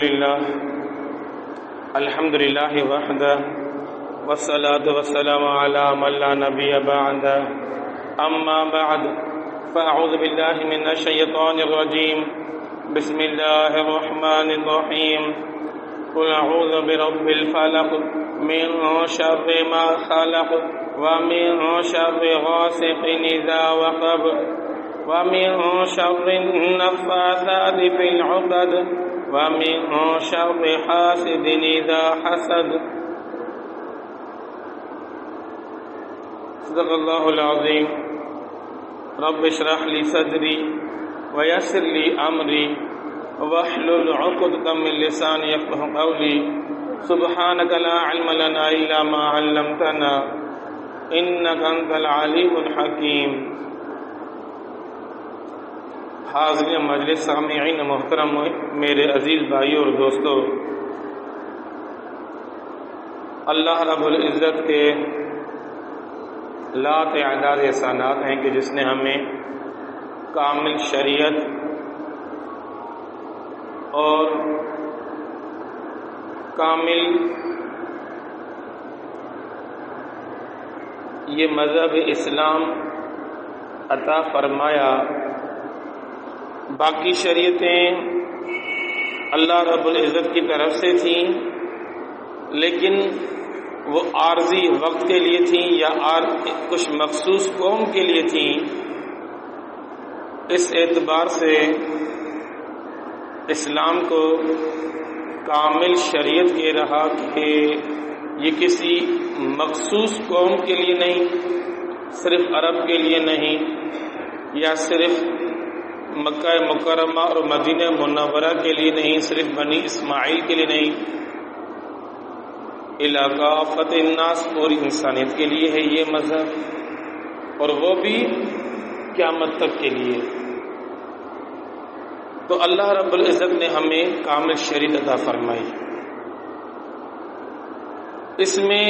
لله الحمد لله وحده والصلاة والسلام على من لا نبي بعده أما بعد فأعوذ بالله من الشيطان الرجيم بسم الله الرحمن الرحيم قل أعوذ برب الفلق من شر ما خلق ومن شر غاسق إذا وقب ومن شر النفاثات في العقد ومن شر حاسد إذا حسد صدق الله العظيم رب اشرح لي صدري ويسر لي أمري واحلل عقدة من لساني يفقهوا قولي سبحانك لا علم لنا إلا ما علمتنا إنك أنت العليم الحكيم حاضرین مجلس، سامعین محترم، میرے عزیز بھائیوں اور دوستوں، اللہ رب العزت کے لا تعداد احسانات ہیں کہ جس نے ہمیں کامل شریعت اور کامل یہ مذہب اسلام عطا فرمایا۔ باقی شریعتیں اللہ رب العزت کی طرف سے تھیں، لیکن وہ عارضی وقت کے لیے تھیں یا کچھ مخصوص قوم کے لیے تھیں۔ اس اعتبار سے اسلام کو کامل شریعت کہہ رہا کہ یہ کسی مخصوص قوم کے لیے نہیں، صرف عرب کے لیے نہیں، یا صرف مکہ مکرمہ اور مدینہ منورہ کے لیے نہیں، صرف بنی اسماعیل کے لیے نہیں، علاقہ فتح الناس پوری انسانیت کے لیے ہے یہ مذہب، اور وہ بھی قیامت تک کے لیے۔ تو اللہ رب العزت نے ہمیں کامل شریعت عطا فرمائی۔ اس میں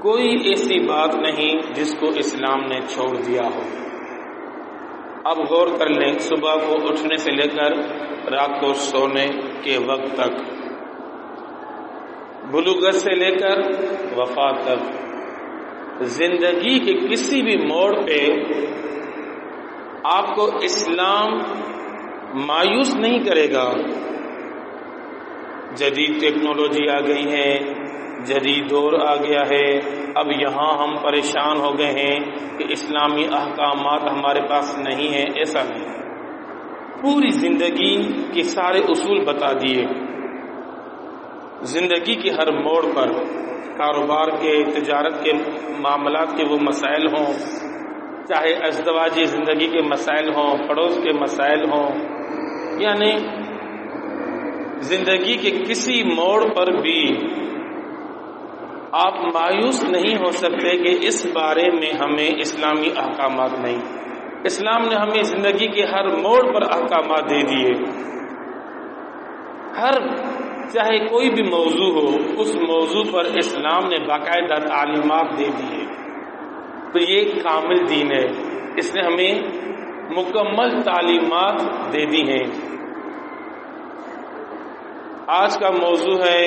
کوئی ایسی بات نہیں جس کو اسلام نے چھوڑ دیا ہو۔ اب غور کر لیں، صبح کو اٹھنے سے لے کر رات کو سونے کے وقت تک، بلوغت سے لے کر وفات تک، زندگی کے کسی بھی موڑ پہ آپ کو اسلام مایوس نہیں کرے گا۔ جدید ٹیکنالوجی آ گئی ہے، جدید دور آ گیا ہے، اب یہاں ہم پریشان ہو گئے ہیں کہ اسلامی احکامات ہمارے پاس نہیں ہیں۔ ایسا نہیں، پوری زندگی کے سارے اصول بتا دیے۔ زندگی کے ہر موڑ پر، کاروبار کے، تجارت کے معاملات کے وہ مسائل ہوں، چاہے ازدواجی زندگی کے مسائل ہوں، پڑوس کے مسائل ہوں، یعنی زندگی کے کسی موڑ پر بھی آپ مایوس نہیں ہو سکتے کہ اس بارے میں ہمیں اسلامی احکامات نہیں۔ اسلام نے ہمیں زندگی کے ہر موڑ پر احکامات دے دیے، چاہے کوئی بھی موضوع ہو، اس موضوع پر اسلام نے باقاعدہ تعلیمات دے دیے۔ تو یہ کامل دین ہے، اس نے ہمیں مکمل تعلیمات دے دی ہیں۔ آج کا موضوع ہے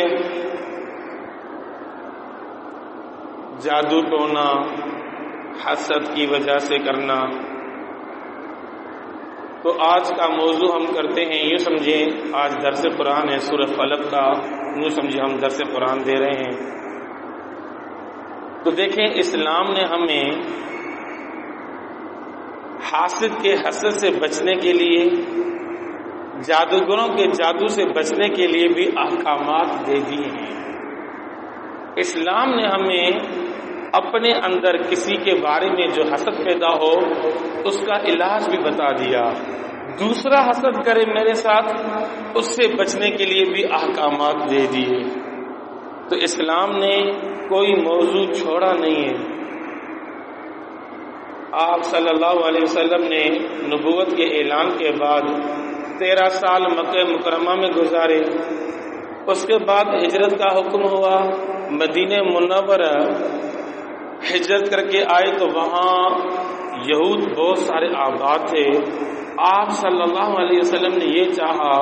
جادو ٹونا، حسد کی وجہ سے کرنا۔ تو آج کا موضوع ہم کرتے ہیں، یوں سمجھیں آج درس قرآن ہے سورہ فلق کا، یوں سمجھیں ہم درس قرآن دے رہے ہیں۔ تو دیکھیں، اسلام نے ہمیں حاسد کے حسد سے بچنے کے لیے، جادوگروں کے جادو سے بچنے کے لیے بھی احکامات دے دیے ہیں۔ اسلام نے ہمیں اپنے اندر کسی کے بارے میں جو حسد پیدا ہو اس کا علاج بھی بتا دیا۔ دوسرا حسد کرے میرے ساتھ، اس سے بچنے کے لیے بھی احکامات دے دیے۔ تو اسلام نے کوئی موضوع چھوڑا نہیں ہے۔ آپ صلی اللہ علیہ وسلم نے نبوت کے اعلان کے بعد 13 سال مکہ مکرمہ میں گزارے، اس کے بعد ہجرت کا حکم ہوا، مدینہ منورہ ہجرت کر کے آئے تو وہاں یہود بہت سارے آباد تھے، آپ صلی اللہ علیہ وسلم نے یہ چاہا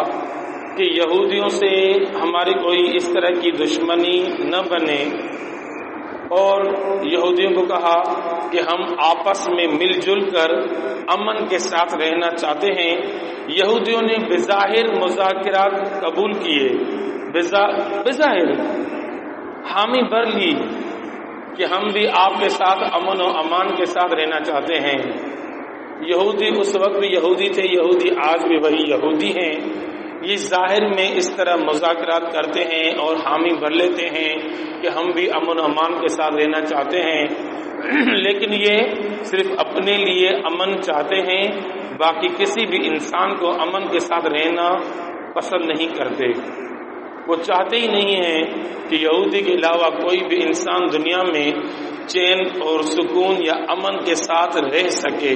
کہ یہودیوں سے ہماری کوئی اس طرح کی دشمنی نہ بنے، اور یہودیوں کو کہا کہ ہم آپس میں مل جل کر امن کے ساتھ رہنا چاہتے ہیں۔ یہودیوں نے بظاہر مذاکرات قبول کیے، بظاہر حامی بھر لی کہ ہم بھی آپ کے ساتھ امن و امان کے ساتھ رہنا چاہتے ہیں۔ یہودی اس وقت بھی یہودی تھے، یہودی آج بھی وہی یہودی ہیں۔ یہ ظاہر میں اس طرح مذاکرات کرتے ہیں اور حامی بھر لیتے ہیں کہ ہم بھی امن و امان کے ساتھ رہنا چاہتے ہیں، لیکن یہ صرف اپنے لیے امن چاہتے ہیں، باقی کسی بھی انسان کو امن کے ساتھ رہنا پسند نہیں کرتے۔ وہ چاہتے ہی نہیں ہیں کہ یہودی کے علاوہ کوئی بھی انسان دنیا میں چین اور سکون یا امن کے ساتھ رہ سکے۔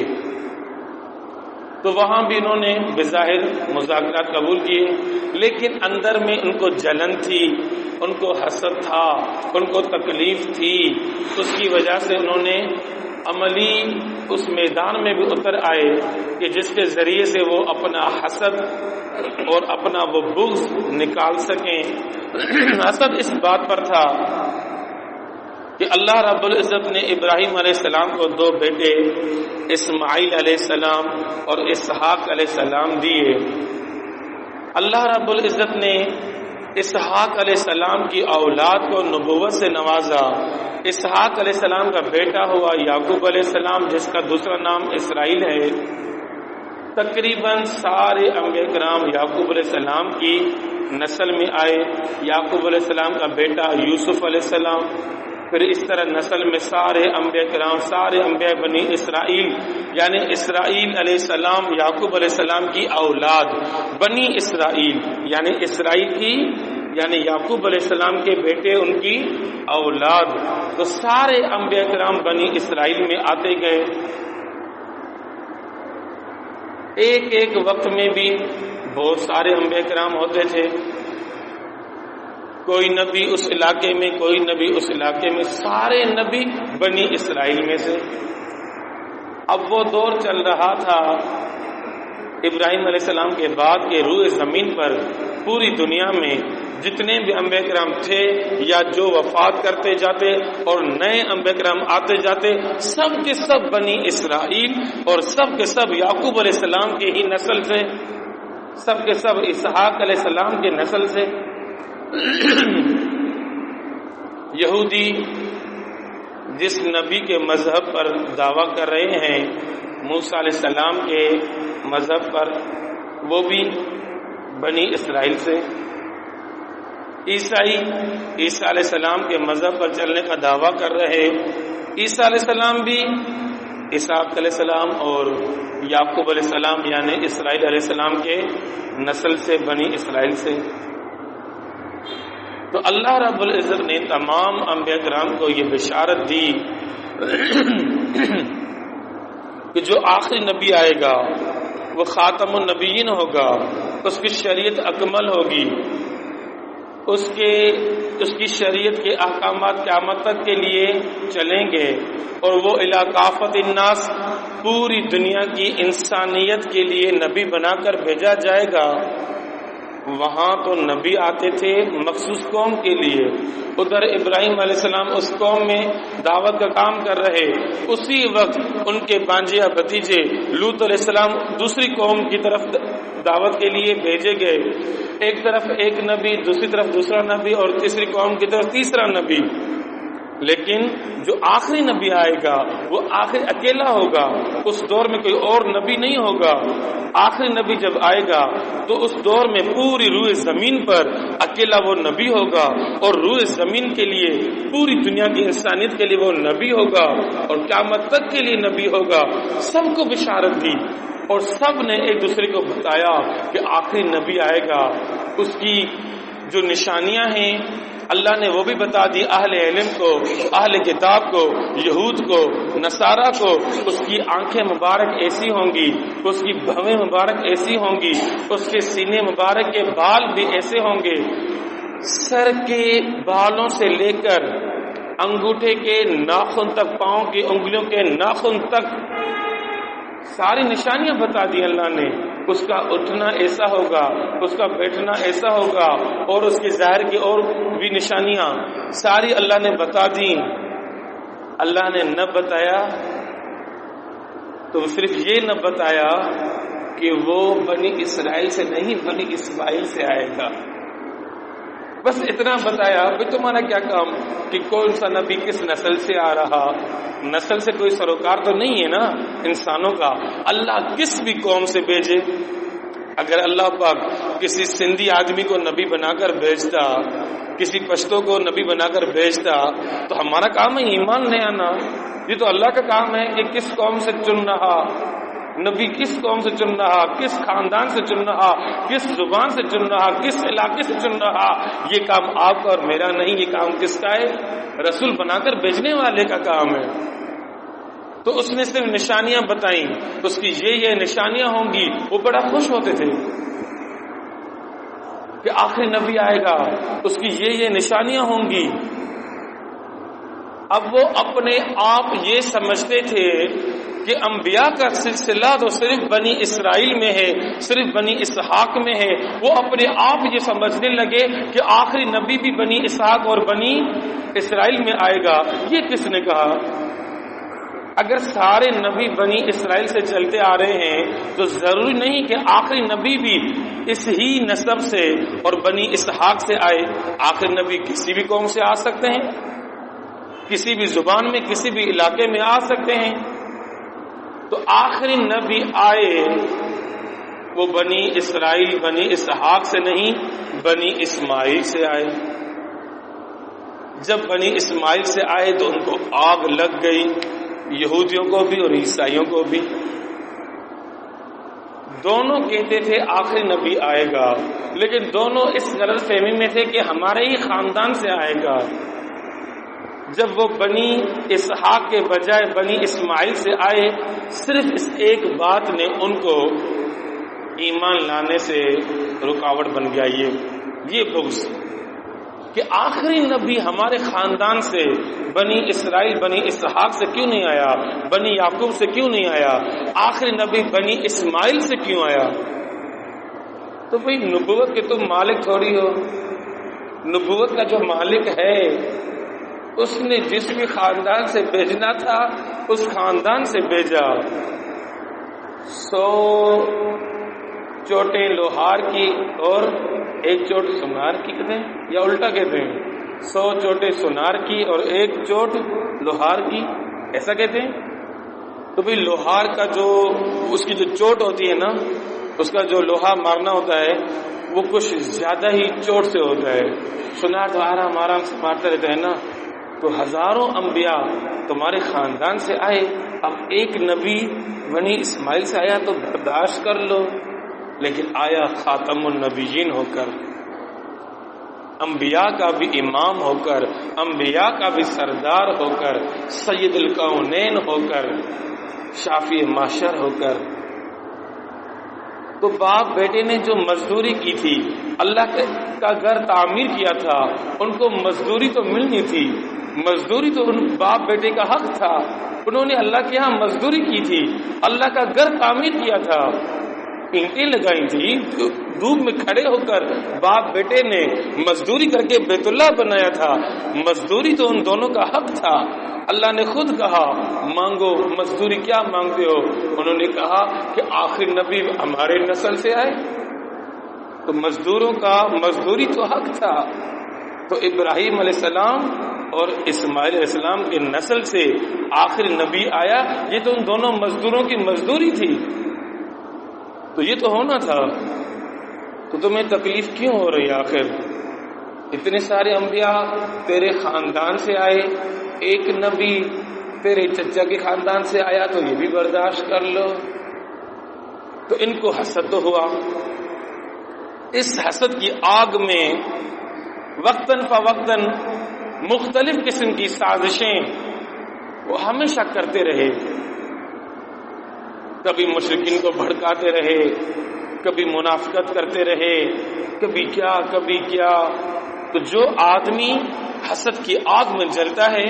تو وہاں بھی انہوں نے بظاہر مذاکرات قبول کیے، لیکن اندر میں ان کو جلن تھی، ان کو حسد تھا، ان کو تکلیف تھی۔ اس کی وجہ سے انہوں نے عملی اس میدان میں بھی اتر آئے کہ جس کے ذریعے سے وہ اپنا حسد اور اپنا وہ بغض نکال سکیں۔ حسد اس بات پر تھا کہ اللہ رب العزت نے ابراہیم علیہ السلام کو دو بیٹے اسماعیل علیہ السلام اور اسحاق علیہ السلام دیے۔ اللہ رب العزت نے اسحاق علیہ السلام کی اولاد کو نبوت سے نوازا۔ اسحاق علیہ السلام کا بیٹا ہوا یعقوب علیہ السلام، جس کا دوسرا نام اسرائیل ہے۔ تقریباً سارے انبیاء کرام یعقوب علیہ السلام کی نسل میں آئے۔ یعقوب علیہ السلام کا بیٹا یوسف علیہ السلام، پھر اس طرح نسل میں سارے انبیاء کرام، سارے انبیاء بنی اسرائیل، یعنی اسرائیل علیہ السلام یعقوب علیہ السلام کی اولاد، بنی اسرائیل یعنی اسرائیل کی، یعنی یعقوب علیہ السلام کے بیٹے ان کی اولاد۔ تو سارے انبیاء کرام بنی اسرائیل میں آتے گئے۔ ایک وقت میں بھی بہت سارے انبیاء کرام ہوتے تھے، کوئی نبی اس علاقے میں، کوئی نبی اس علاقے میں، سارے نبی بنی اسرائیل میں سے۔ اب وہ دور چل رہا تھا ابراہیم علیہ السلام کے بعد کہ روئے زمین پر پوری دنیا میں جتنے بھی انبیاء کرام تھے یا جو وفات کرتے جاتے اور نئے انبیاء کرام آتے جاتے، سب کے سب بنی اسرائیل اور سب کے سب یعقوب علیہ السلام کے ہی نسل سے، سب کے سب اسحاق علیہ السلام کے نسل سے۔ یہودی جس نبی کے مذہب پر دعویٰ کر رہے ہیں، موسیٰ علیہ السلام کے مذہب پر، وہ بھی بنی اسرائیل سے۔ عیسیٰ علیہ السلام کے مذہب پر چلنے کا دعویٰ کر رہے، عیسیٰ علیہ السلام بھی اسحاق علیہ السلام اور یعقوب علیہ السلام یعنی اسرائیل علیہ السلام کے نسل سے، بنی اسرائیل سے۔ تو اللہ رب العزت نے تمام انبیاء کرام کو یہ بشارت دی کہ جو آخری نبی آئے گا وہ خاتم النبیین ہوگا، اس کی شریعت اکمل ہوگی، اس کی شریعت کے احکامات قیامت تک کے لیے چلیں گے، اور وہ الی کافۃ الناس، پوری دنیا کی انسانیت کے لیے نبی بنا کر بھیجا جائے گا۔ وہاں تو نبی آتے تھے مخصوص قوم کے لیے، ادھر ابراہیم علیہ السلام اس قوم میں دعوت کا کام کر رہے، اسی وقت ان کے بانجیا بھتیجے لوط علیہ السلام دوسری قوم کی طرف دعوت کے لیے بھیجے گئے، ایک طرف ایک نبی، دوسری طرف دوسرا نبی، اور تیسری قوم کی طرف تیسرا نبی۔ لیکن جو آخری نبی آئے گا وہ آخر اکیلا ہوگا، اس دور میں کوئی اور نبی نہیں ہوگا۔ آخری نبی جب آئے گا تو اس دور میں پوری روئے زمین پر اکیلا وہ نبی ہوگا، اور روئے زمین کے لیے، پوری دنیا کی انسانیت کے لیے وہ نبی ہوگا، اور قیامت تک کے لیے نبی ہوگا۔ سب کو بشارت دی اور سب نے ایک دوسرے کو بتایا کہ آخری نبی آئے گا، اس کی جو نشانیاں ہیں اللہ نے وہ بھی بتا دی اہل علم کو، اہل کتاب کو، یہود کو، نصارہ کو۔ اس کی آنکھیں مبارک ایسی ہوں گی، اس کی بھویں مبارک ایسی ہوں گی، اس کے سینے مبارک کے بال بھی ایسے ہوں گے، سر کے بالوں سے لے کر انگوٹھے کے ناخن تک، پاؤں کی انگلیوں کے ناخن تک ساری نشانیاں بتا دی اللہ نے، اس کا اٹھنا ایسا ہوگا، اس کا بیٹھنا ایسا ہوگا، اور اس کی ظاہر کی اور بھی نشانیاں ساری اللہ نے بتا دی۔ اللہ نے نہ بتایا تو صرف یہ نہ بتایا کہ وہ بنی اسرائیل سے نہیں، بنی اسماعیل سے آئے گا، بس اتنا بتایا۔ بھئی تمہارا کیا کام کہ کون سا نبی کس نسل سے آ رہا، نسل سے کوئی سروکار تو نہیں ہے نا انسانوں کا۔ اللہ کس بھی قوم سے بھیجے، اگر اللہ پاک کسی سندھی آدمی کو نبی بنا کر بھیجتا، کسی پشتو کو نبی بنا کر بھیجتا، تو ہمارا کام ہے ایمان لے آنا۔ یہ تو اللہ کا کام ہے کہ کس قوم سے چن رہا نبی، کس قوم سے چن رہا، کس خاندان سے چن رہا، کس زبان سے چن رہا، کس علاقے سے چن رہا۔ یہ کام آپ کا اور میرا نہیں، یہ کام کس کا ہے؟ رسول بنا کر بھیجنے والے کا کام ہے۔ تو اس نے صرف نشانیاں بتائیں، اس کی یہ نشانیاں ہوں گی، وہ بڑا خوش ہوتے تھے کہ آخری نبی آئے گا، اس کی یہ نشانیاں ہوں گی۔ اب وہ اپنے آپ یہ سمجھتے تھے کہ انبیاء کا سلسلہ تو صرف بنی اسرائیل میں ہے، صرف بنی اسحاق میں ہے۔ وہ اپنے آپ یہ سمجھنے لگے کہ آخری نبی بھی بنی اسحاق اور بنی اسرائیل میں آئے گا۔ یہ کس نے کہا؟ اگر سارے نبی بنی اسرائیل سے چلتے آ رہے ہیں تو ضروری نہیں کہ آخری نبی بھی اس ہی نسب سے اور بنی اسحاق سے آئے۔ آخری نبی کسی بھی قوم سے آ سکتے ہیں، کسی بھی زبان میں، کسی بھی علاقے میں آ سکتے ہیں۔ تو آخری نبی آئے وہ بنی اسرائیل، بنی اسحاق سے نہیں، بنی اسماعیل سے آئے۔ جب بنی اسماعیل سے آئے تو ان کو آگ لگ گئی، یہودیوں کو بھی اور عیسائیوں کو بھی۔ دونوں کہتے تھے آخری نبی آئے گا، لیکن دونوں اس غلط فہمی میں تھے کہ ہمارے ہی خاندان سے آئے گا۔ جب وہ بنی اسحاق کے بجائے بنی اسماعیل سے آئے، صرف اس ایک بات نے ان کو ایمان لانے سے رکاوٹ بن گیا، یہ بغض کہ آخری نبی ہمارے خاندان سے، بنی اسرائیل بنی اسحاق سے کیوں نہیں آیا، بنی یعقوب سے کیوں نہیں آیا، آخری نبی بنی اسماعیل سے کیوں آیا؟ تو بھئی نبوت کے تم مالک تھوڑی ہو، نبوت کا جو مالک ہے اس نے جس بھی خاندان سے بھیجنا تھا اس خاندان سے بھیجا۔ 100 چوٹیں لوہار کی اور ایک چوٹ سونار کی کہتے ہیں، یا الٹا کہتے ہیں 100 چوٹیں سونار کی اور ایک چوٹ لوہار کی، ایسا کہتے ہیں۔ تو بھئی لوہار کا جو اس کی جو چوٹ ہوتی ہے نا، اس کا جو لوہا مارنا ہوتا ہے وہ کچھ زیادہ ہی چوٹ سے ہوتا ہے، سونار تو آرام آرام سے مارتا رہتا ہے نا۔ تو ہزاروں انبیاء تمہارے خاندان سے آئے، اب ایک نبی بنی اسماعیل سے آیا تو برداشت کر لو، لیکن آیا خاتم النبیین ہو کر، انبیاء کا بھی امام ہو کر، انبیاء کا بھی سردار ہو کر، سید الکونین ہو کر، شافی معشر ہو کر۔ تو باپ بیٹے نے جو مزدوری کی تھی، اللہ کا گھر تعمیر کیا تھا، ان کو مزدوری تو ملنی تھی، مزدوری تو ان باپ بیٹے کا حق تھا، انہوں نے اللہ کے ہاں مزدوری کی تھی، اللہ کا گھر تعمیر کیا تھا، اینٹیں لگائی تھی، دھوپ میں کھڑے ہو کر باپ بیٹے نے مزدوری کر کے بیت اللہ بنایا تھا، مزدوری تو ان دونوں کا حق تھا۔ اللہ نے خود کہا مانگو مزدوری، کیا مانگتے ہو؟ انہوں نے کہا کہ آخری نبی ہمارے نسل سے آئے، تو مزدوروں کا مزدوری تو حق تھا۔ تو ابراہیم علیہ السلام اور اسماعیل علیہ السلام کے نسل سے آخری نبی آیا، یہ تو ان دونوں مزدوروں کی مزدوری تھی، تو یہ تو ہونا تھا۔ تو تمہیں تکلیف کیوں ہو رہی آخر؟ اتنے سارے انبیاء تیرے خاندان سے آئے، ایک نبی تیرے چچا کے خاندان سے آیا تو یہ بھی برداشت کر لو۔ تو ان کو حسد تو ہوا، اس حسد کی آگ میں وقتاً فوقتاً مختلف قسم کی سازشیں وہ ہمیشہ کرتے رہے، کبھی مشرکین کو بھڑکاتے رہے، کبھی منافقت کرتے رہے، کبھی کیا کبھی کیا۔ تو جو آدمی حسد کی آگ میں جلتا ہے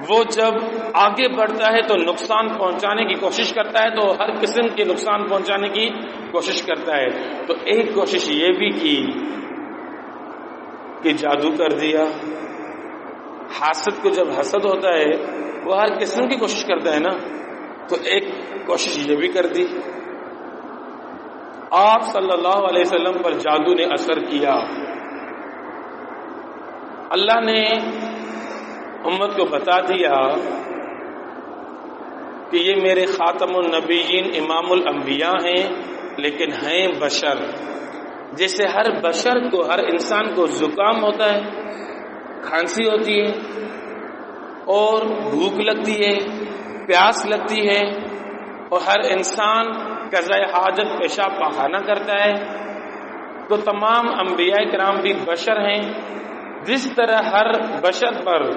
وہ جب آگے بڑھتا ہے تو نقصان پہنچانے کی کوشش کرتا ہے، تو ہر قسم کے نقصان پہنچانے کی کوشش کرتا ہے۔ تو ایک کوشش یہ بھی کی کہ جادو کر دیا۔ حاسد کو جب حسد ہوتا ہے وہ ہر قسم کی کوشش کرتا ہے نا، تو ایک کوشش یہ بھی کر دی۔ آپ صلی اللہ علیہ وسلم پر جادو نے اثر کیا۔ اللہ نے امت کو بتا دیا کہ یہ میرے خاتم النبیین امام الانبیاء ہیں، لیکن ہیں بشر۔ جیسے ہر بشر کو، ہر انسان کو زکام ہوتا ہے، کھانسی ہوتی ہے اور بھوک لگتی ہے، پیاس لگتی ہے، اور ہر انسان قضاء حاجت پیشاب پاخانہ کرتا ہے، تو تمام انبیاء کرام بھی بشر ہیں۔ جس طرح ہر بشر پر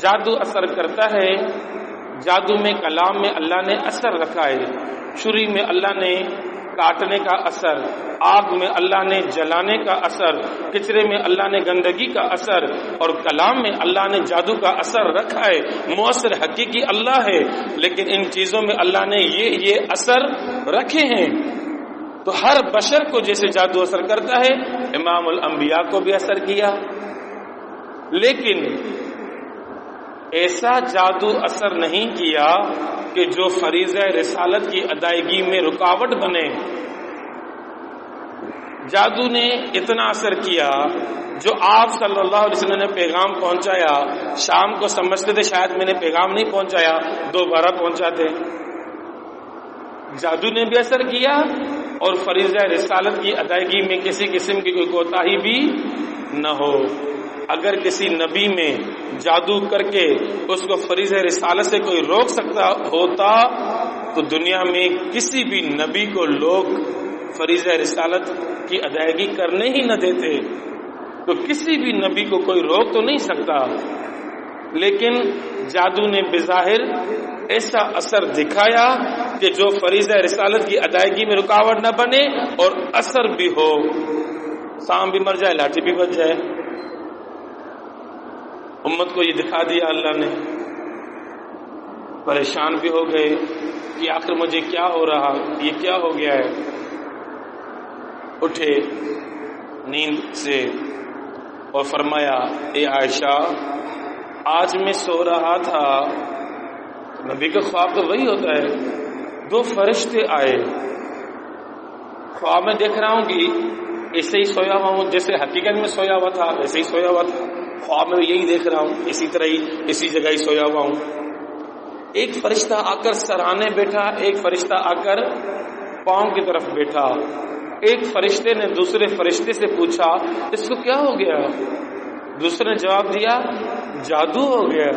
جادو اثر کرتا ہے، جادو میں، کلام میں اللہ نے اثر رکھا ہے۔ چھری میں اللہ نے کاٹنے کا اثر، آگ میں اللہ نے جلانے کا اثر، کچرے میں اللہ نے گندگی کا اثر، اور کلام میں اللہ نے جادو کا اثر رکھا ہے۔ مؤثر حقیقی اللہ ہے، لیکن ان چیزوں میں اللہ نے یہ اثر رکھے ہیں۔ تو ہر بشر کو جیسے جادو اثر کرتا ہے، امام الانبیاء کو بھی اثر کیا، لیکن ایسا جادو اثر نہیں کیا کہ جو فریضہ رسالت کی ادائیگی میں رکاوٹ بنے۔ جادو نے اتنا اثر کیا، جو آپ صلی اللہ علیہ وسلم نے پیغام پہنچایا، شام کو سمجھتے تھے شاید میں نے پیغام نہیں پہنچایا، دوبارہ پہنچاتے۔ جادو نے بھی اثر کیا اور فریضہ رسالت کی ادائیگی میں کسی قسم کی کوئی کوتاہی بھی نہ ہو۔ اگر کسی نبی میں جادو کر کے اس کو فریضہ رسالت سے کوئی روک سکتا ہوتا تو دنیا میں کسی بھی نبی کو لوگ فریضہ رسالت کی ادائیگی کرنے ہی نہ دیتے۔ تو کسی بھی نبی کو کوئی روک تو نہیں سکتا، لیکن جادو نے بظاہر ایسا اثر دکھایا کہ جو فریضہ رسالت کی ادائیگی میں رکاوٹ نہ بنے اور اثر بھی ہو، سام بھی مر جائے، لاٹھی بھی بچ جائے۔ امت کو یہ دکھا دیا اللہ نے، پریشان بھی ہو گئے کہ آخر مجھے کیا ہو رہا، یہ کیا ہو گیا ہے۔ اٹھے نیند سے اور فرمایا، اے عائشہ، آج میں سو رہا تھا، نبی کا خواب تو وہی ہوتا ہے، 2 فرشتے آئے، خواب میں دیکھ رہا ہوں کہ ایسے ہی سویا ہوا ہوں، جیسے حقیقت میں سویا ہوا تھا ویسے ہی سویا ہوا تھا، خواب میں یہی دیکھ رہا ہوں، اسی طرح ہی اسی جگہ ہی سویا ہوا ہوں۔ ایک فرشتہ آ کر سرانے بیٹھا، ایک فرشتہ آ کر پاؤں کی طرف بیٹھا۔ ایک فرشتے نے دوسرے فرشتے سے پوچھا، اس کو کیا ہو گیا؟ دوسرے نے جواب دیا، جادو ہو گیا۔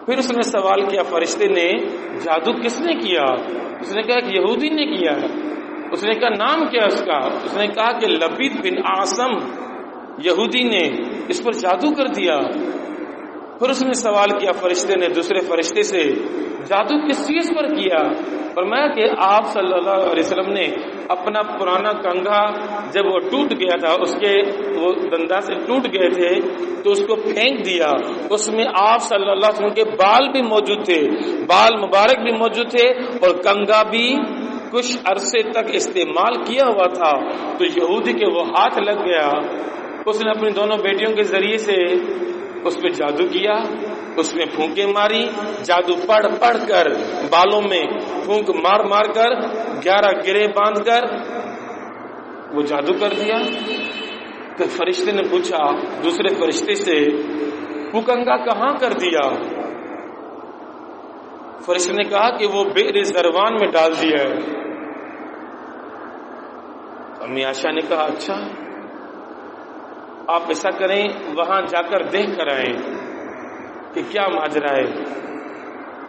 پھر اس نے سوال کیا فرشتے نے، جادو کس نے کیا؟ اس نے کہا ایک یہودی نے کیا۔ اس نے کہا نام کیا اس کا؟ اس نے کہا کہ لبید بن عاصم یہودی نے اس پر جادو کر دیا۔ پھر اس نے سوال کیا فرشتے نے دوسرے فرشتے سے، جادو کس چیز پر کیا؟ فرمایا کہ آپ صلی اللہ علیہ وسلم نے اپنا پرانا کنگھا جب وہ ٹوٹ گیا تھا، اس کے وہ دندا سے ٹوٹ گئے تھے، تو اس کو پھینک دیا۔ اس میں آپ صلی اللہ علیہ وسلم کے بال بھی موجود تھے، بال مبارک بھی موجود تھے، اور کنگھا بھی کچھ عرصے تک استعمال کیا ہوا تھا۔ تو یہودی کے وہ ہاتھ لگ گیا، اس نے اپنی دونوں بیٹیوں کے ذریعے سے اس پہ جادو کیا، اس میں پھونکے ماری، جادو پڑھ پڑھ کر بالوں میں پھونک مار مار کر 11 گرے باندھ کر وہ جادو کر دیا۔ تو فرشتے نے پوچھا دوسرے فرشتے سے، وہ کنگھا کہاں کر دیا؟ فرشتے نے کہا کہ وہ بئر زروان میں ڈال دیا ہے۔ امی عائشہ نے کہا اچھا، آپ ایسا کریں وہاں جا کر دیکھ کر آئیں کہ کیا ماجرا ہے۔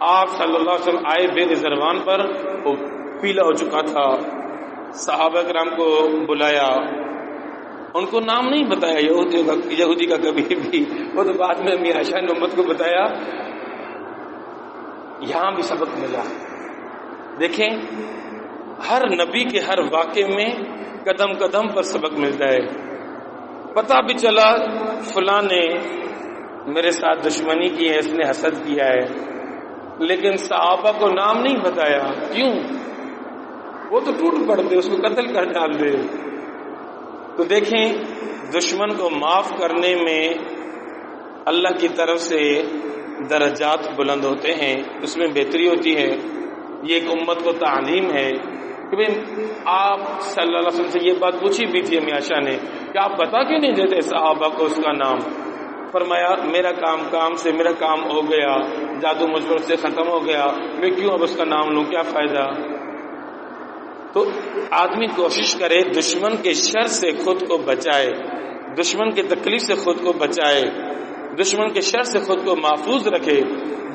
آپ صلی اللہ علیہ وسلم آئے بئر زروان پر، وہ پیلا ہو چکا تھا۔ صحابہ کرام کو بلایا، ان کو نام نہیں بتایا یہودی کا کبھی بھی، وہ تو بعد میں امی عائشہ نے امت کو بتایا۔ یہاں بھی سبق ملا۔ دیکھیں ہر نبی کے ہر واقعے میں قدم قدم پر سبق ملتا ہے۔ پتہ بھی چلا فلاں نے میرے ساتھ دشمنی کی ہے، اس نے حسد کیا ہے، لیکن صحابہ کو نام نہیں بتایا. کیوں؟ وہ تو ٹوٹ پڑتے، اس کو قتل کر ڈال دے. تو دیکھیں دشمن کو معاف کرنے میں اللہ کی طرف سے درجات بلند ہوتے ہیں، اس میں بہتری ہوتی ہے. یہ ایک امت کو تعلیم ہے کہ بھئی آپ صلی اللہ علیہ وسلم سے یہ بات پوچھی بھی تھی عائشہ نے کہ آپ بتا کیوں نہیں دیتے صحابہ کو اس کا نام؟ فرمایا میرا کام سے میرا کام ہو گیا، جادو مجھ پر سے ختم ہو گیا، میں کیوں اب اس کا نام لوں، کیا فائدہ؟ تو آدمی کوشش کرے دشمن کے شر سے خود کو بچائے، دشمن کی تکلیف سے خود کو بچائے، دشمن کے شر سے خود کو محفوظ رکھے.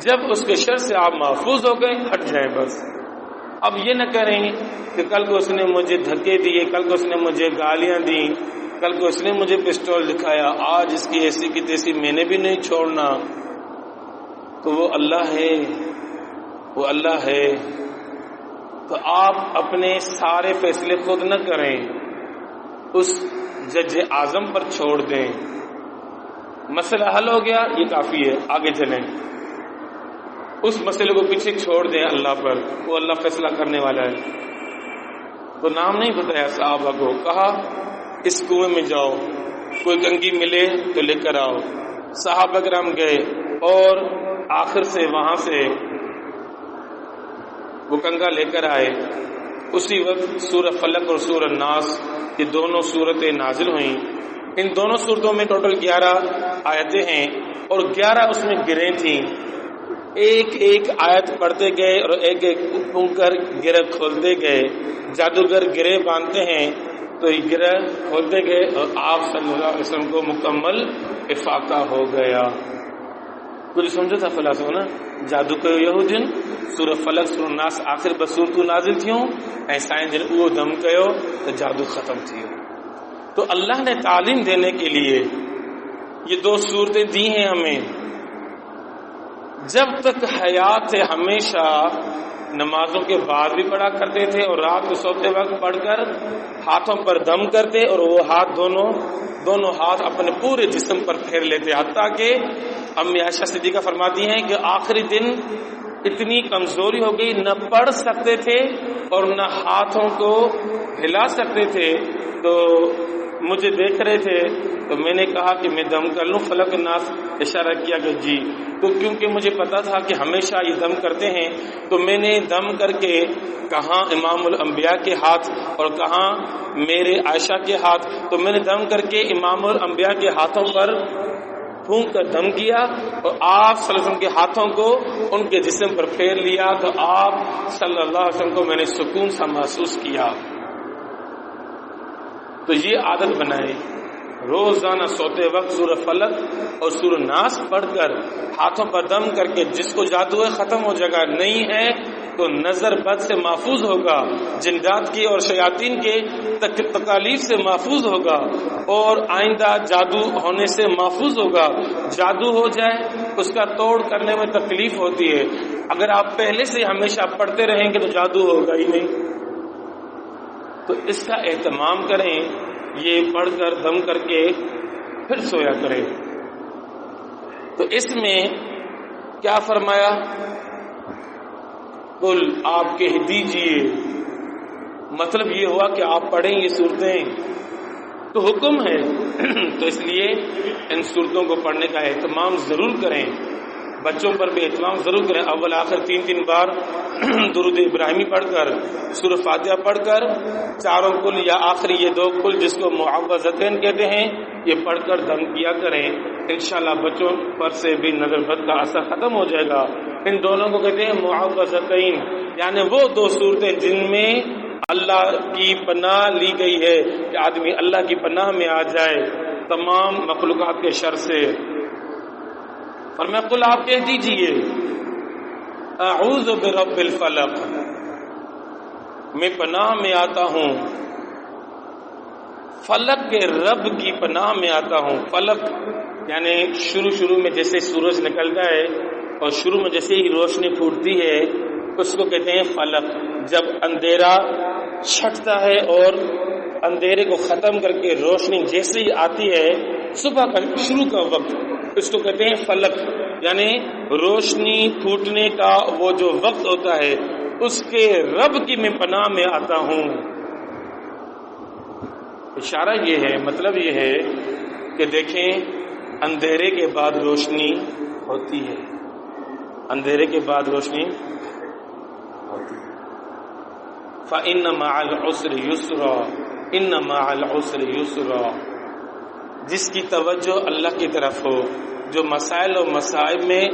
جب اس کے شر سے آپ محفوظ ہو گئے ہٹ جائیں بس. اب یہ نہ کریں کہ کل کو اس نے مجھے دھکے دیے، کل کو اس نے مجھے گالیاں دیں، کل کو اس نے مجھے پسٹول دکھایا، آج اس کی ایسی کی تیسی میں نے بھی نہیں چھوڑنا. تو وہ اللہ ہے، وہ اللہ ہے. تو آپ اپنے سارے فیصلے خود نہ کریں، اس جج اعظم پر چھوڑ دیں. مسئلہ حل ہو گیا، یہ کافی ہے، آگے چلیں. اس مسئلے کو پیچھے چھوڑ دیں اللہ پر، وہ اللہ فیصلہ کرنے والا ہے. تو نام نہیں بتایا صحابہ کو، کہا اس کنویں میں جاؤ، کوئی کنگھی ملے تو لے کر آؤ. صحابہ کرام گئے اور آخر سے وہاں سے وہ کنگا لے کر آئے. اسی وقت سورہ فلق اور سورہ ناس یہ دونوں صورتیں نازل ہوئیں. ان دونوں صورتوں میں ٹوٹل 11 آیتیں ہیں اور 11 اس میں گرہیں تھیں. ایک ایک آیت پڑھتے گئے اور ایک ایک پھونک کر گرہ کھولتے گئے. جادوگر گرہ باندھتے ہیں تو یہ گرہ کھولتے گئے اور آپ صلی اللہ علیہ وسلم کو مکمل افاقہ ہو گیا. کچھ سمجھو تھا خلاصہ نا؟ جادو کو یہ دن سورہ فلق سورہ ناس آخر بصورتو نازل تھیوں ایسا جن وہ دم کہو تو جادو ختم تھیو. تو اللہ نے تعلیم دینے کے لیے یہ 2 صورتیں دی ہیں ہمیں. جب تک حیات تھے ہمیشہ نمازوں کے بعد بھی پڑھا کرتے تھے اور رات کو سوتے وقت پڑھ کر ہاتھوں پر دم کرتے اور وہ ہاتھ دونوں ہاتھ اپنے پورے جسم پر پھیر لیتے. حتیٰ کہ امی عائشہ صدیقہ فرماتی ہیں کہ آخری دن اتنی کمزوری ہو گئی، نہ پڑھ سکتے تھے اور نہ ہاتھوں کو ہلا سکتے تھے. تو مجھے دیکھ رہے تھے تو میں نے کہا کہ میں دم کر لوں. فلق ناس اشارہ کیا کہ جی. تو کیونکہ مجھے پتا تھا کہ ہمیشہ یہ دم کرتے ہیں تو میں نے دم کر کے کہاں امام الانبیاء کے ہاتھ اور کہاں میرے عائشہ کے ہاتھ، تو میں نے دم کر کے امام الانبیاء کے ہاتھوں پر پھونک کر دم کیا اور آپ صلی اللہ علیہ وسلم کے ہاتھوں کو ان کے جسم پر پھیر لیا. تو آپ صلی اللہ علیہ وسلم کو میں نے سکون سا محسوس کیا. تو یہ عادت بنائے روزانہ سوتے وقت سورہ فلق اور سورہ ناس پڑھ کر ہاتھوں پر دم کر کے، جس کو جادو ہے ختم ہو جائے گا، نہیں ہے تو نظر بد سے محفوظ ہوگا، جنات کی اور شیاطین کے تکالیف سے محفوظ ہوگا اور آئندہ جادو ہونے سے محفوظ ہوگا. جادو ہو جائے اس کا توڑ کرنے میں تکلیف ہوتی ہے. اگر آپ پہلے سے ہمیشہ پڑھتے رہیں گے تو جادو ہوگا ہی نہیں. تو اس کا اہتمام کریں، یہ پڑھ کر دم کر کے پھر سویا کریں. تو اس میں کیا فرمایا؟ قل آپ کہہ دیجئے. مطلب یہ ہوا کہ آپ پڑھیں یہ صورتیں تو حکم ہے تو اس لیے ان صورتوں کو پڑھنے کا اہتمام ضرور کریں. بچوں پر بھی اہتمام ضرور کریں. اول آخر 3 بار درود ابراہیمی پڑھ کر، سورہ فاتحہ پڑھ کر، 4 کل یا آخری یہ 2 کل جس کو معوذتین کہتے ہیں یہ پڑھ کر دم کیا کریں. انشاءاللہ بچوں پر سے بھی نظر بد کا اثر ختم ہو جائے گا. ان دونوں کو کہتے ہیں معوذتین، یعنی وہ 2 صورتیں جن میں اللہ کی پناہ لی گئی ہے کہ آدمی اللہ کی پناہ میں آ جائے تمام مخلوقات کے شر سے. فرمایا قل آپ کہہ دیجئے اعوذ برب الفلق، میں پناہ میں آتا ہوں فلق کے رب کی پناہ میں آتا ہوں. فلق یعنی شروع میں جیسے سورج نکلتا ہے اور شروع میں جیسے ہی روشنی پھوٹتی ہے اس کو کہتے ہیں فلق. جب اندھیرا چھٹتا ہے اور اندھیرے کو ختم کر کے روشنی جیسے ہی آتی ہے صبح کا شروع کا وقت، اس کو کہتے ہیں فلک، یعنی روشنی پھوٹنے کا وہ جو وقت ہوتا ہے، اس کے رب کی میں پناہ میں آتا ہوں۔ اشارہ یہ ہے، مطلب یہ ہے کہ دیکھیں اندھیرے کے بعد روشنی ہوتی ہے، اندھیرے کے بعد روشنی ہوتی ہے۔ فَإِنَّ مَعَ الْعُسْرِ يُسْرًا إِنَّ مَعَ الْعُسْرِ يُسْرًا، جس کی توجہ اللہ کی طرف ہو، جو مسائل اور مصائب میں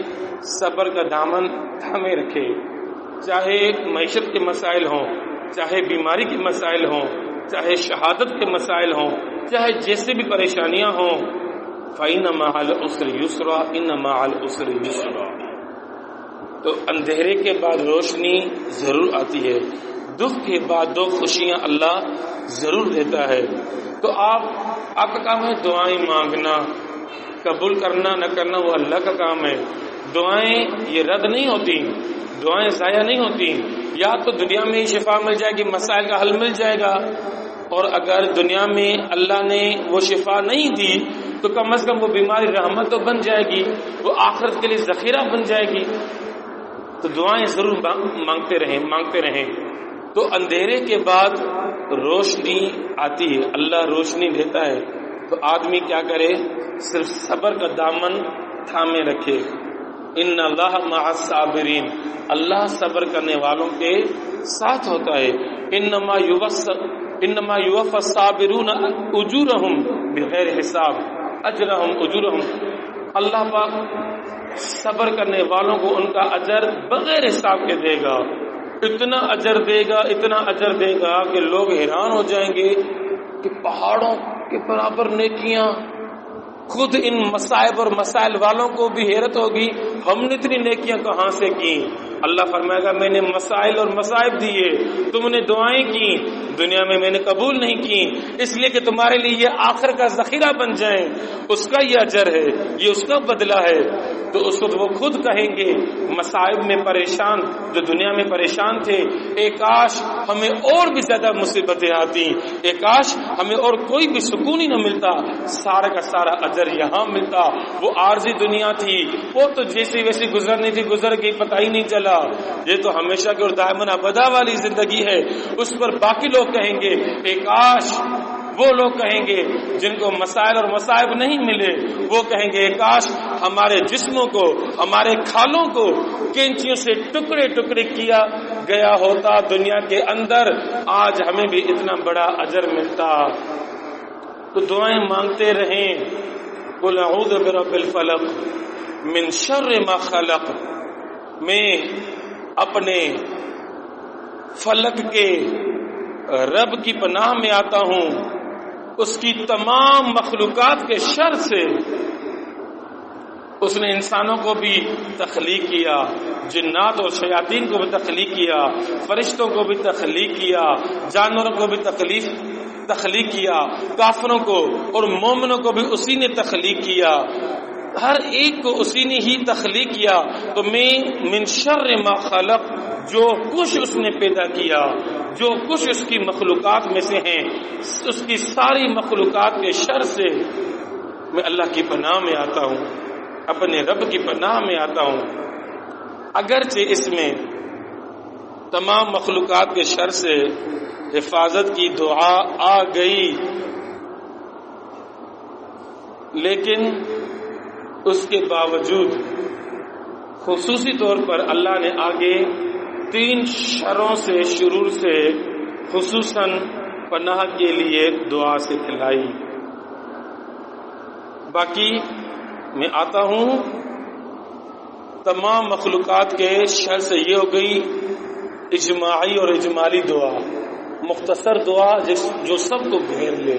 صبر کا دامن تھامے رکھے، چاہے معیشت کے مسائل ہوں، چاہے بیماری کے مسائل ہوں، چاہے شہادت کے مسائل ہوں، چاہے جیسے بھی پریشانیاں ہوں، فَإِنَّ مَعَ الْعُسْرِ يُسْرًا إِنَّ مَعَ الْعُسْرِ يُسْرًا، تو اندھیرے کے بعد روشنی ضرور آتی ہے، دکھ کے بعد دو خوشیاں اللہ ضرور دیتا ہے۔ تو آپ کا کام ہے دعائیں مانگنا، قبول کرنا نہ کرنا وہ اللہ کا کام ہے۔ دعائیں یہ رد نہیں ہوتی، دعائیں ضائع نہیں ہوتی، یا تو دنیا میں ہی شفا مل جائے گی، مسائل کا حل مل جائے گا، اور اگر دنیا میں اللہ نے وہ شفا نہیں دی تو کم از کم وہ بیماری رحمت تو بن جائے گی، وہ آخرت کے لیے ذخیرہ بن جائے گی۔ تو دعائیں ضرور مانگتے رہیں۔ تو اندھیرے کے بعد روشنی آتی ہے، اللہ روشنی دیتا ہے، تو آدمی کیا کرے؟ صرف صبر کا دامن تھامے رکھے۔ ان اللہ مع الصابرین، اللہ صبر کرنے والوں کے ساتھ ہوتا ہے۔ انما یوفی الصابرون اجورهم بغیر حساب، اجورهم، اللہ پاک صبر کرنے والوں کو ان کا اجر بغیر حساب کے دے گا، اتنا اجر دے گا، اتنا اجر دے گا کہ لوگ حیران ہو جائیں گے کہ پہاڑوں کے برابر نیکیاں۔ خود ان مصائب اور مسائل والوں کو بھی حیرت ہوگی، ہم نے اتنی نیکیاں کہاں سے کی؟ اللہ فرمائے گا میں نے مسائل اور مصائب دیے، تم نے دعائیں کی، دنیا میں میں نے قبول نہیں کی، اس لیے کہ تمہارے لیے یہ آخر کا ذخیرہ بن جائیں، اس کا یہ اجر ہے، یہ اس کا بدلہ ہے۔ تو اس وقت وہ خود کہیں گے مصائب میں پریشان، جو دنیا میں پریشان تھے، اے کاش ہمیں اور بھی زیادہ مصیبتیں آتی، اے کاش ہمیں اور کوئی بھی سکون ہی نہ ملتا، سارا کا سارا اجر یہاں ملتا۔ وہ عارضی دنیا تھی، وہ تو جیسی ویسی گزرنی تھی گزر گئی، پتہ ہی نہیں چلا۔ یہ تو ہمیشہ کی اور دائماً ابدا والی زندگی ہے، اس پر باقی لوگ کہیں گے اے کاش، وہ لوگ کہیں گے جن کو مسائل اور مصائب نہیں ملے، وہ کہیں گے کاش ہمارے جسموں کو، ہمارے کھالوں کو کینچیوں سے ٹکڑے ٹکڑے کیا گیا ہوتا دنیا کے اندر، آج ہمیں بھی اتنا بڑا اجر ملتا۔ تو دعائیں مانگتے رہیں۔ قل اعوذ برب الفلق من شر ما خلق، میں اپنے فلک کے رب کی پناہ میں آتا ہوں، اس کی تمام مخلوقات کے شر سے۔ اس نے انسانوں کو بھی تخلیق کیا، جنات اور شیاطین کو بھی تخلیق کیا، فرشتوں کو بھی تخلیق کیا، جانوروں کو بھی تخلیق کیا، کافروں کو اور مومنوں کو بھی اسی نے تخلیق کیا، ہر ایک کو اسی نے ہی تخلیق کیا۔ تو میں من شر ما خلق، جو کچھ اس نے پیدا کیا، جو کچھ اس کی مخلوقات میں سے ہیں، اس کی ساری مخلوقات کے شر سے میں اللہ کی پناہ میں آتا ہوں، اپنے رب کی پناہ میں آتا ہوں۔ اگرچہ اس میں تمام مخلوقات کے شر سے حفاظت کی دعا آ گئی، لیکن اس کے باوجود خصوصی طور پر اللہ نے آگے 3 شروں سے، شرور سے خصوصاً پناہ کے لیے دعا سکھلائی۔ باقی میں آتا ہوں تمام مخلوقات کے شر سے، یہ ہو گئی اجماعی اور اجمالی دعا، مختصر دعا جو سب کو گھیر لے۔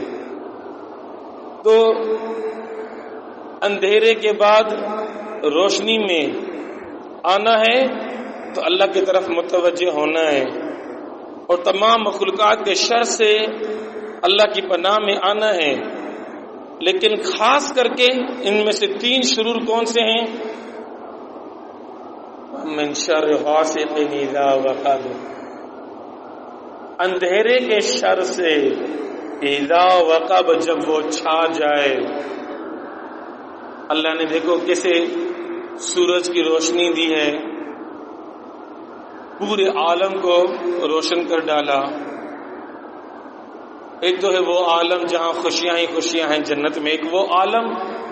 تو اندھیرے کے بعد روشنی میں آنا ہے تو اللہ کی طرف متوجہ ہونا ہے، اور تمام مخلوقات کے شر سے اللہ کی پناہ میں آنا ہے۔ لیکن خاص کر کے ان میں سے 3 شرور کون سے ہیں؟ من شر غاسق اذا وقب، اندھیرے کے شر سے، اذا وقب جب وہ چھا جائے، اللہ نے دیکھو کیسے سورج کی روشنی دی ہے، پورے عالم کو روشن کر ڈالا۔ ایک تو ہے وہ عالم جہاں خوشیاں ہی خوشیاں ہیں جنت میں، ایک وہ عالم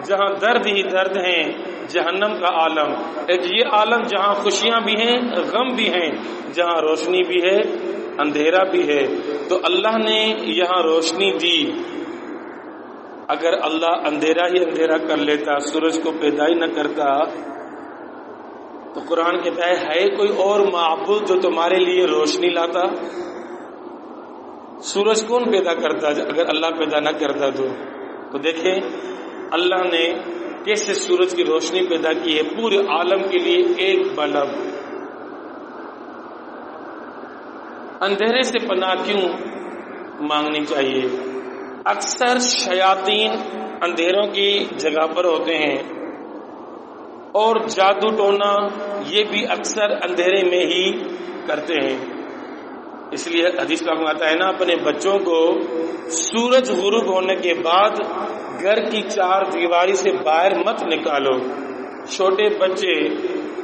جہاں درد ہی درد ہیں جہنم کا عالم، ایک یہ عالم جہاں خوشیاں بھی ہیں غم بھی ہیں، جہاں روشنی بھی ہے اندھیرا بھی ہے۔ تو اللہ نے یہاں روشنی دی، اگر اللہ اندھیرا ہی اندھیرا کر لیتا، سورج کو پیدا ہی نہ کرتا، تو قرآن کہتا ہے کوئی اور معبود جو تمہارے لیے روشنی لاتا؟ سورج کون پیدا کرتا اگر اللہ پیدا نہ کرتا؟ تو دیکھیں اللہ نے کیسے سورج کی روشنی پیدا کی ہے پورے عالم کے لیے ایک بلب۔ اندھیرے سے پناہ کیوں مانگنی چاہیے؟ اکثر شیاطین اندھیروں کی جگہ پر ہوتے ہیں، اور جادو ٹونا یہ بھی اکثر اندھیرے میں ہی کرتے ہیں۔ اس لیے حدیث پاک میں آتا ہے نا، اپنے بچوں کو سورج غروب ہونے کے بعد گھر کی چار دیواری سے باہر مت نکالو۔ چھوٹے بچے،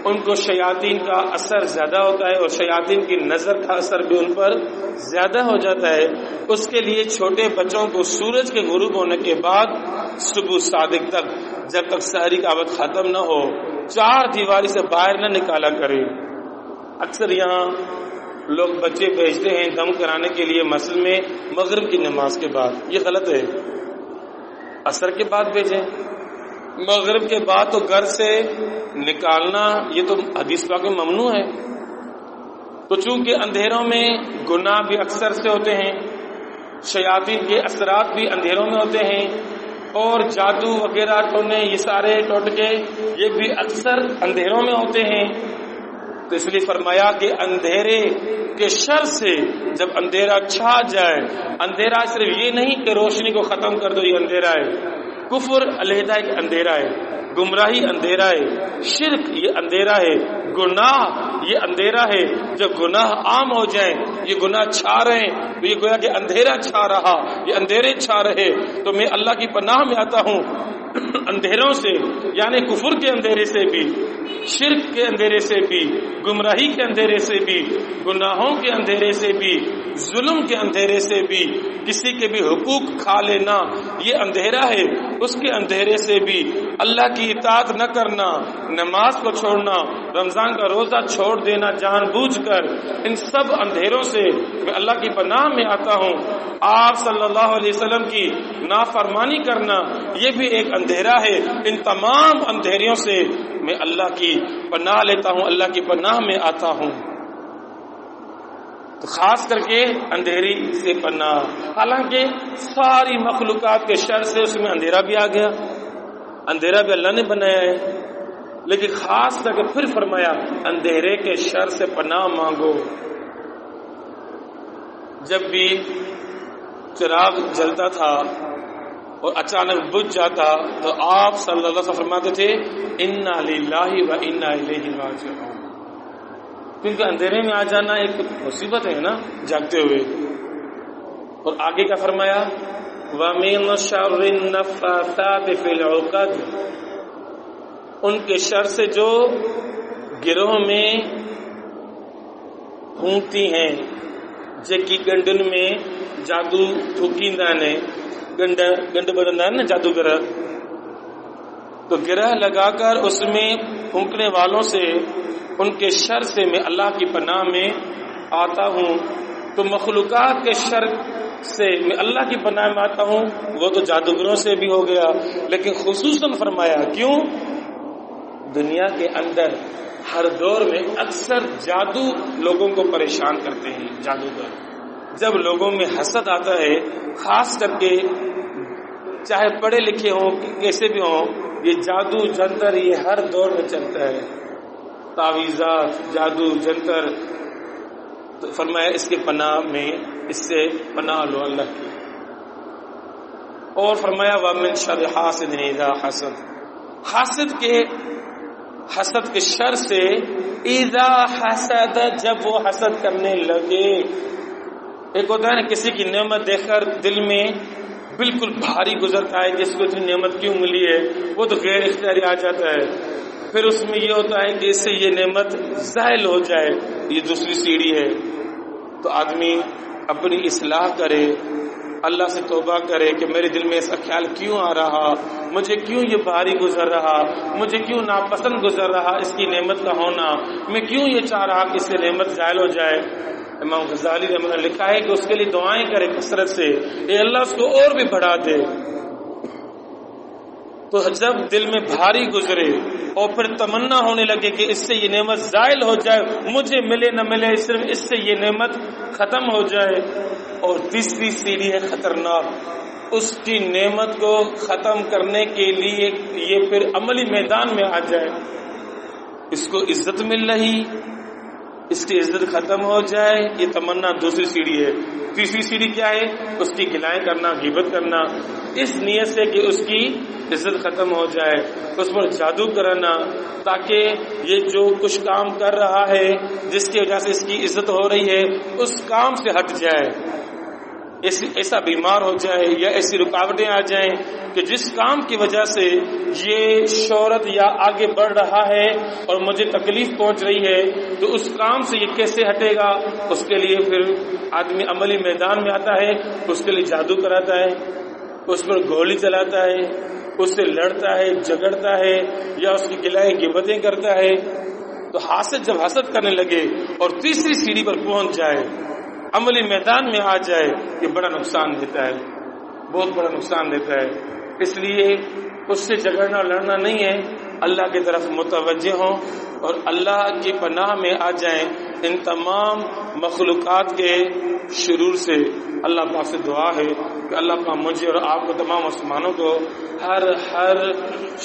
ان کو شیاطین کا اثر زیادہ ہوتا ہے، اور شیاطین کی نظر کا اثر بھی ان پر زیادہ ہو جاتا ہے۔ اس کے لیے چھوٹے بچوں کو سورج کے غروب ہونے کے بعد صبح صادق تک، جب تک سحری کا وقت ختم نہ ہو، چار دیواری سے باہر نہ نکالا کرے۔ اکثر یہاں لوگ بچے بھیجتے ہیں دم کرانے کے لیے مسجد میں مغرب کی نماز کے بعد، یہ غلط ہے۔ عصر کے بعد بھیجیں، مغرب کے بعد تو گھر سے نکالنا یہ تو حدیث پاک میں ممنوع ہے۔ تو چونکہ اندھیروں میں گناہ بھی اکثر سے ہوتے ہیں، شیاطین کے اثرات بھی اندھیروں میں ہوتے ہیں، اور جادو وغیرہ ٹونے یہ سارے ٹوٹکے یہ بھی اکثر اندھیروں میں ہوتے ہیں۔ تو اس لیے فرمایا کہ اندھیرے کے شر سے جب اندھیرا چھا جائے، اندھیرا صرف یہ نہیں کہ روشنی کو ختم کر دو یہ اندھیرا ہے، کفر علیحدہ ایک اندھیرا ہے، گمراہی اندھیرا ہے، شرک یہ اندھیرا ہے، گناہ یہ اندھیرا ہے۔ جب گناہ عام ہو جائیں، یہ گناہ چھا رہے ہیں، تو یہ گویا کہ اندھیرا چھا رہا، یہ اندھیرے چھا رہے۔ تو میں اللہ کی پناہ میں آتا ہوں اندھیروں سے، یعنی کفر کے اندھیرے سے بھی، شرک کے اندھیرے سے بھی، گمراہی کے اندھیرے سے بھی، گناہوں کے اندھیرے سے بھی، ظلم کے اندھیرے سے بھی، کسی کے بھی حقوق کھا لینا یہ اندھیرا ہے، اس کے اندھیرے سے بھی، اللہ کی اطاعت نہ کرنا، نماز کو چھوڑنا، رمضان کا روزہ چھوڑ دینا جان بوجھ کر، ان سب اندھیروں سے میں اللہ کی پناہ میں آتا ہوں۔ آپ صلی اللہ علیہ وسلم کی نافرمانی کرنا یہ بھی ایک اندھیرا ہے۔ ان تمام اندھیریوں سے میں اللہ کی پناہ لیتا ہوں، اللہ کی پناہ میں آتا ہوں۔ تو خاص کر کے اندھیری سے پناہ، حالانکہ ساری مخلوقات کے شر سے اس میں اندھیرا بھی آ گیا، اندھیرا بھی اللہ نے بنایا ہے، لیکن خاص کر کے پھر فرمایا اندھیرے کے شر سے پناہ مانگو۔ جب بھی چراغ جلتا تھا اور اچانک بجھ جاتا تو آپ صلی اللہ علیہ وسلم فرماتے تھے انا للہ و انا الیہ راجعون، کیونکہ اندھیرے میں آ جانا ایک مصیبت ہے نا جاگتے ہوئے۔ اور آگے کیا فرمایا؟ وَمِن شَرِّ النَّفَّاثَاتِ فِي الْعُقَدِ، ان کے شر سے جو گروہ میں پھونکتی ہیں، جکی گنڈن میں جادو تھوکیندہ نے گنڈ بدندہ نا جادوگر، تو گرہ لگا کر اس میں پھونکنے والوں سے، ان کے شر سے میں اللہ کی پناہ میں آتا ہوں۔ تو مخلوقات کے شر سے میں اللہ کی پناہ میں آتا ہوں، وہ تو جادوگروں سے بھی ہو گیا، لیکن خصوصاً فرمایا کیوں؟ دنیا کے اندر ہر دور میں اکثر جادو لوگوں کو پریشان کرتے ہیں، جادوگر۔ جب لوگوں میں حسد آتا ہے، خاص کر کے چاہے پڑھے لکھے ہوں کیسے بھی ہوں، یہ جادو جنتر یہ ہر دور میں چلتا ہے، تعویذات جادو جنتر۔ تو فرمایا اس کے پناہ میں، اس سے پناہ لو اللہ کی۔ اور فرمایا وَمِن شَرِّ حَاسِدٍ إِذَا حَسَدَ، حسد کے شر سے، اذا حسد جب وہ حسد کرنے لگے۔ ایک ہوتا ہے نا کسی کی نعمت دیکھ کر دل میں بالکل بھاری گزرتا ہے کہ اس کو اتنی نعمت کیوں ملی ہے، وہ تو غیر اختیاری آ جاتا ہے. پھر اس میں یہ ہوتا ہے کہ اس سے یہ نعمت زائل ہو جائے، یہ دوسری سیڑھی ہے. تو آدمی اپنی اصلاح کرے، اللہ سے توبہ کرے کہ میرے دل میں اس کا خیال کیوں آ رہا، مجھے کیوں یہ بھاری گزر رہا، مجھے کیوں ناپسند گزر رہا اس کی نعمت کا ہونا، میں کیوں یہ چاہ رہا کہ اس سے نعمت زائل ہو جائے. امام غزالی رحمہ اللہ نے لکھا ہے کہ اس کے لیے دعائیں کرے کثرت سے، اے اللہ اس کو اور بھی بڑھا دے. تو جب دل میں بھاری گزرے اور پھر تمنا ہونے لگے کہ اس سے یہ نعمت زائل ہو جائے، مجھے ملے نہ ملے، صرف اس سے یہ نعمت ختم ہو جائے. اور تیسری سیڑھی ہے خطرناک، اس کی نعمت کو ختم کرنے کے لیے یہ پھر عملی میدان میں آ جائے. اس کو عزت مل رہی، اس کی عزت ختم ہو جائے، یہ تمنا دوسری سیڑھی ہے. تیسری سیڑھی کیا ہے؟ اس کی گلائیں کرنا، غیبت کرنا، اس نیت سے کہ اس کی عزت ختم ہو جائے، اس پر جادو کرنا تاکہ یہ جو کچھ کام کر رہا ہے جس کی وجہ سے اس کی عزت ہو رہی ہے اس کام سے ہٹ جائے، ایسا بیمار ہو جائے یا ایسی رکاوٹیں آ جائیں کہ جس کام کی وجہ سے یہ شہرت یا آگے بڑھ رہا ہے اور مجھے تکلیف پہنچ رہی ہے، تو اس کام سے یہ کیسے ہٹے گا. اس کے لیے پھر آدمی عملی میدان میں آتا ہے، اس کے لیے جادو کراتا ہے، اس پر گولی چلاتا ہے، اس سے لڑتا ہے، جھگڑتا ہے یا اس کی گلائیں غیبتیں کرتا ہے. تو حاسد جب حسد کرنے لگے اور تیسری سیڑھی پر پہنچ جائے، عملی میدان میں آ جائے، یہ بڑا نقصان دیتا ہے، بہت بڑا نقصان دیتا ہے. اس لیے اس سے جھگڑنا لڑنا نہیں ہے، اللہ کی طرف متوجہ ہوں اور اللہ کی پناہ میں آ جائیں ان تمام مخلوقات کے شرور سے. اللہ پاک سے دعا ہے کہ اللہ پاک مجھے اور آپ کو تمام مسلمانوں کو ہر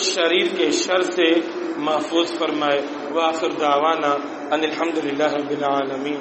شریر کے شر سے محفوظ فرمائے. وآخر دعوانا ان الحمدللہ رب العالمین.